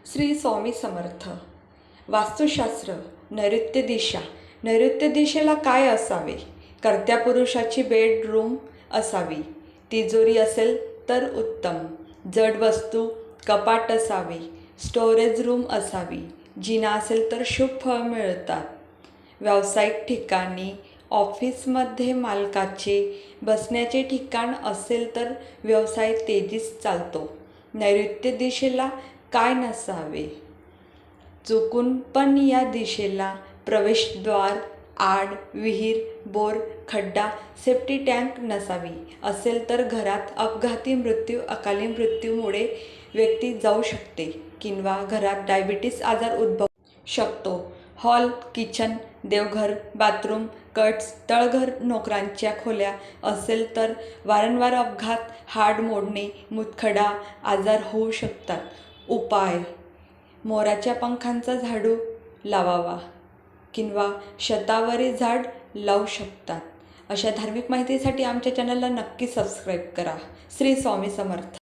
श्री स्वामी समर्थ. वास्तुशास्त्र. नैऋत्य दिशा. नैऋत्य दिशेला काय असावे? कर्त्या पुरुषाची बेडरूम असावी. तिजोरी असेल तर उत्तम. जड वस्तू कपाट असावे. स्टोरेज रूम असावी. जिना असेल तर शुभ फळ मिळतात. व्यावसायिक ठिकाणी ऑफिसमध्ये मालकाचे बसण्याचे ठिकाण असेल तर व्यवसाय तेजीस चालतो. नैऋत्य दिशेला काय नसावे? चुकून पण या दिशेला प्रवेशद्वार, आड, विहीर, बोर, खड्डा, सेफ्टी टँक नसावी. असेल तर घरात अपघाती मृत्यू, अकाली मृत्यूमुळे व्यक्ती जाऊ शकते किंवा घरात डायबिटीस आजार उद्भवू शकतो. हॉल, किचन, देवघर, बाथरूम, कट्स, तळघर, नोकरांच्या खोल्या असेल तर वारंवार अपघात, हाड मोडणे, मुतखडा आजार होऊ शकतात. उपाय: मोराच्या पंखांचा झाडू लावावा किंवा शतावरी झाड लावू शकतात. अशा धार्मिक माहितीसाठी आमच्या चॅनलला नक्की सबस्क्राईब करा. श्री स्वामी समर्थ.